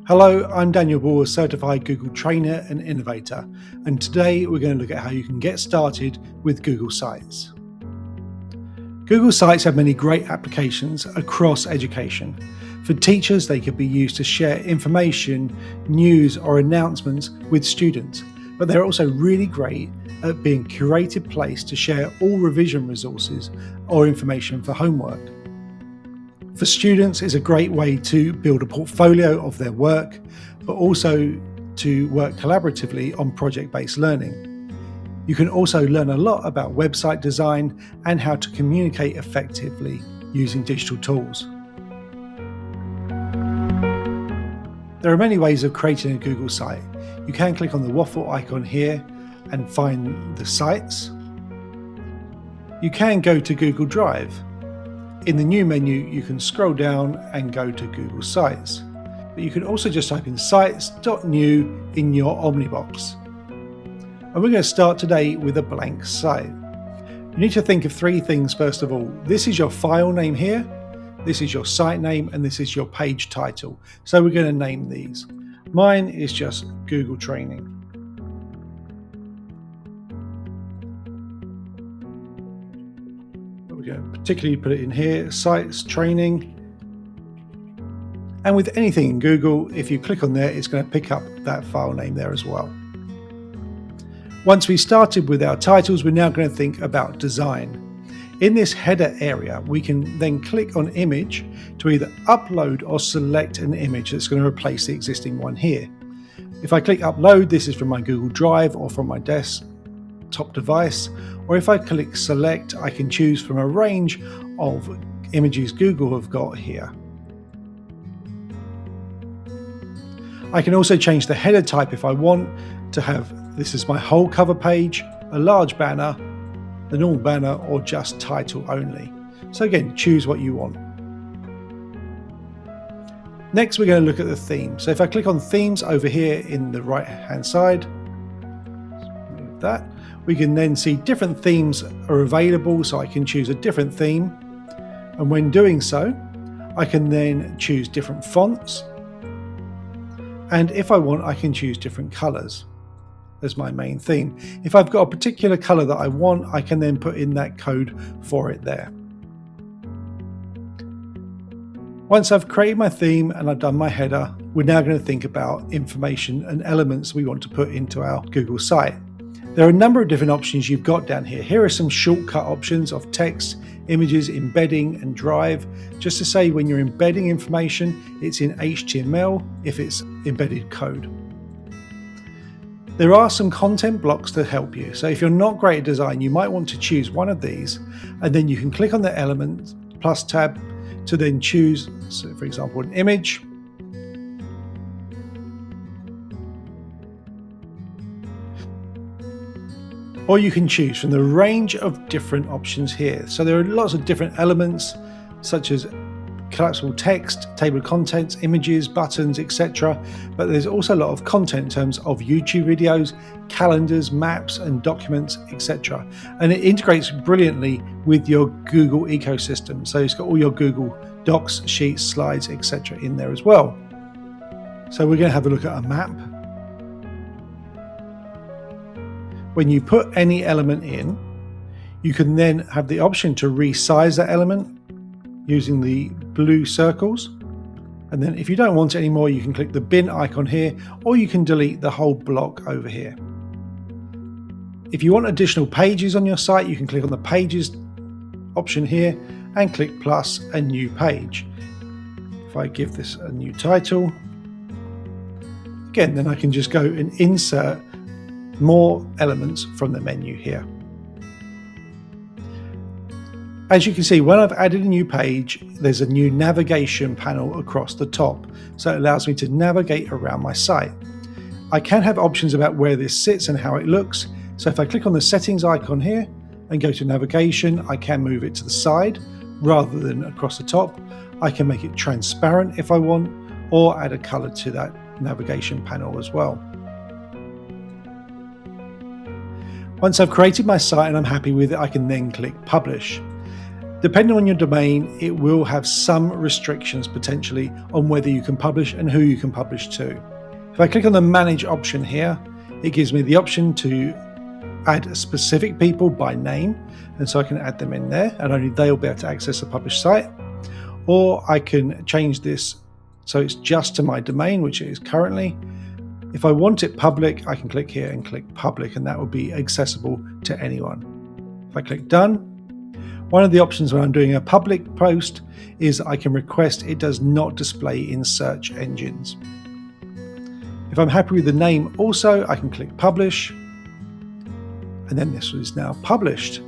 Hello, I'm Daniel Ball, a certified Google trainer and innovator, and today we're going to look at how you can get started with Google Sites. Google Sites have many great applications across education. For teachers, they could be used to share information, news, or announcements with students, but they're also really great at being a curated place to share all revision resources or information for homework. For students, it's a great way to build a portfolio of their work, but also to work collaboratively on project-based learning. You can also learn a lot about website design and how to communicate effectively using digital tools. There are many ways of creating a Google site. You can click on the waffle icon here and find the sites. You can go to Google Drive. In the new menu, you can scroll down and go to Google Sites. But you can also just type in sites.new in your Omnibox. And we're going to start today with a blank site. You need to think of three things first of all. This is your file name here, this is your site name, and this is your page title. So we're going to name these. Mine is just Google Training. We're going to particularly put it in here, Sites Training. And with anything in Google, if you click on there, it's going to pick up that file name there as well. Once we started with our titles, we're now going to think about design. In this header area, we can then click on image to either upload or select an image that's going to replace the existing one here. If I click upload, this is from my Google Drive or from my desktop device, or if I click select, I can choose from a range of images Google have got here. I can also change the header type if I want to have this is my whole cover page, a large banner, the normal banner, or just title only. So again, choose what you want. Next, we're going to look at the theme. So if I click on themes over here in the right hand side, move that, we can then see different themes are available, so I can choose a different theme. And when doing so, I can then choose different fonts. And if I want, I can choose different colors as my main theme. If I've got a particular color that I want, I can then put in that code for it there. Once I've created my theme and I've done my header, we're now going to think about information and elements we want to put into our Google site. There are a number of different options you've got down here. Here are some shortcut options of text, images, embedding, and drive. Just to say when you're embedding information, it's in HTML if it's embedded code. There are some content blocks to help you. So if you're not great at design, you might want to choose one of these, and then you can click on the element plus tab to then choose, so for example, an image. Or you can choose from the range of different options here. So there are lots of different elements such as collapsible text, table of contents, images, buttons, etc. But there's also a lot of content in terms of YouTube videos, calendars, maps and documents, etc. And it integrates brilliantly with your Google ecosystem. So it's got all your Google Docs, Sheets, Slides, etc. in there as well. So we're going to have a look at a map. When you put any element in, you can then have the option to resize that element using the blue circles. And then if you don't want it anymore, you can click the bin icon here, or you can delete the whole block over here. If you want additional pages on your site, you can click on the pages option here and click plus a new page. If I give this a new title, again, then I can just go and insert more elements from the menu here. As you can see, when I've added a new page, there's a new navigation panel across the top, so it allows me to navigate around my site. I can have options about where this sits and how it looks, so if I click on the settings icon here and go to navigation, I can move it to the side rather than across the top. I can make it transparent if I want, or add a color to that navigation panel as well. Once I've created my site and I'm happy with it, I can then click publish. Depending on your domain, it will have some restrictions potentially on whether you can publish and who you can publish to. If I click on the Manage option here, it gives me the option to add specific people by name, and so I can add them in there and only they'll be able to access a published site. Or I can change this so it's just to my domain, which it is currently. If I want it public, I can click here and click public, and that will be accessible to anyone. If I click done, one of the options when I'm doing a public post is I can request it does not display in search engines. If I'm happy with the name also, I can click publish, and then this is now published.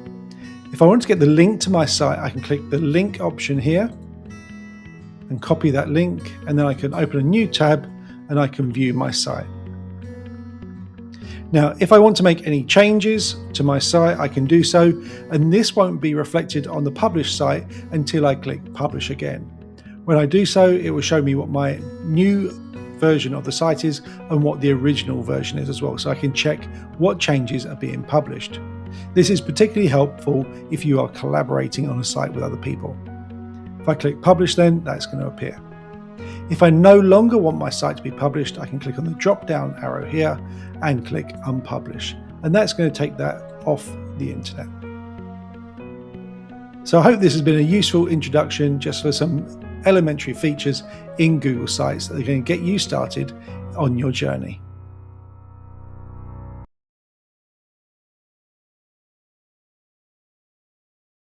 If I want to get the link to my site, I can click the link option here and copy that link, and then I can open a new tab and I can view my site. Now, if I want to make any changes to my site, I can do so, and this won't be reflected on the published site until I click publish again. When I do so, it will show me what my new version of the site is and what the original version is as well, so I can check what changes are being published. This is particularly helpful if you are collaborating on a site with other people. If I click publish, then that's going to appear. If I no longer want my site to be published, I can click on the drop down arrow here and click unpublish, and that's going to take that off the internet. So I hope this has been a useful introduction just for some elementary features in Google Sites that are going to get you started on your journey.